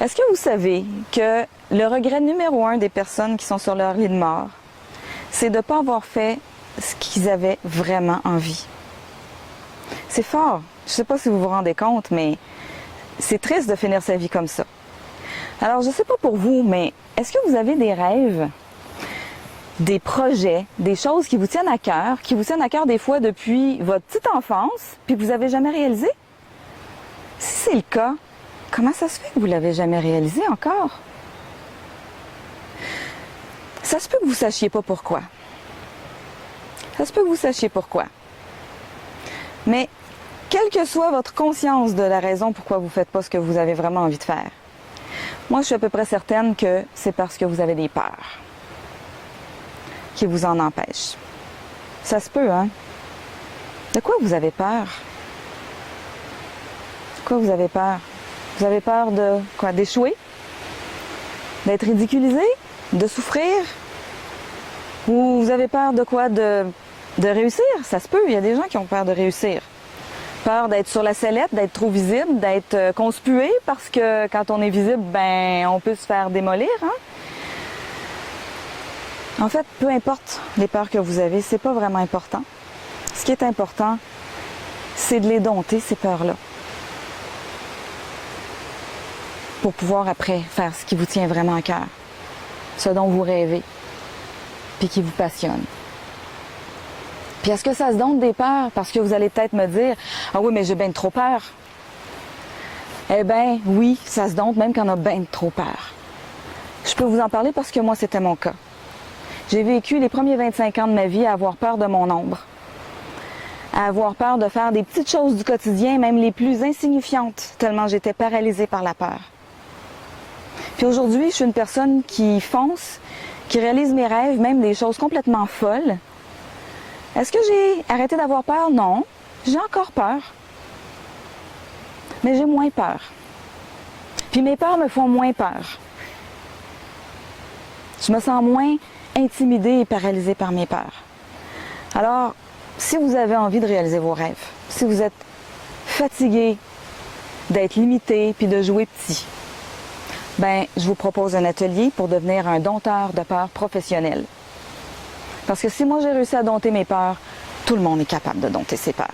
Est-ce que vous savez que le regret numéro 1 des personnes qui sont sur leur lit de mort, c'est de ne pas avoir fait ce qu'ils avaient vraiment envie? C'est fort. Je ne sais pas si vous vous rendez compte, mais c'est triste de finir sa vie comme ça. Alors, je ne sais pas pour vous, mais est-ce que vous avez des rêves, des projets, des choses qui vous tiennent à cœur des fois depuis votre petite enfance, puis que vous n'avez jamais réalisé? Si c'est le cas, comment ça se fait que vous ne l'avez jamais réalisé encore? Ça se peut que vous ne sachiez pas pourquoi. Ça se peut que vous sachiez pourquoi. Mais, quelle que soit votre conscience de la raison pourquoi vous ne faites pas ce que vous avez vraiment envie de faire, moi, je suis à peu près certaine que c'est parce que vous avez des peurs qui vous en empêchent. Ça se peut, hein? De quoi vous avez peur? De quoi vous avez peur? Vous avez peur de quoi? D'échouer? D'être ridiculisé? De souffrir? Ou vous avez peur de quoi? De réussir? Ça se peut, il y a des gens qui ont peur de réussir. Peur d'être sur la sellette, d'être trop visible, d'être conspué, parce que quand on est visible, ben on peut se faire démolir, hein? En fait, peu importe les peurs que vous avez, c'est pas vraiment important. Ce qui est important, c'est de les dompter, ces peurs-là. Pour pouvoir après faire ce qui vous tient vraiment à cœur. Ce dont vous rêvez. Puis qui vous passionne. Puis est-ce que ça se dompte des peurs? Parce que vous allez peut-être me dire, « Ah oui, mais j'ai bien trop peur. » Eh bien, oui, ça se dompte même quand on a bien trop peur. Je peux vous en parler parce que moi, c'était mon cas. J'ai vécu les premiers 25 ans de ma vie à avoir peur de mon ombre. À avoir peur de faire des petites choses du quotidien, même les plus insignifiantes, tellement j'étais paralysée par la peur. Puis aujourd'hui, je suis une personne qui fonce, qui réalise mes rêves, même des choses complètement folles. Est-ce que j'ai arrêté d'avoir peur? Non. J'ai encore peur. Mais j'ai moins peur. Puis mes peurs me font moins peur. Je me sens moins intimidée et paralysée par mes peurs. Alors, si vous avez envie de réaliser vos rêves, si vous êtes fatigué d'être limité puis de jouer petit, ben, je vous propose un atelier pour devenir un dompteur de peurs professionnel. Parce que si moi j'ai réussi à dompter mes peurs, tout le monde est capable de dompter ses peurs.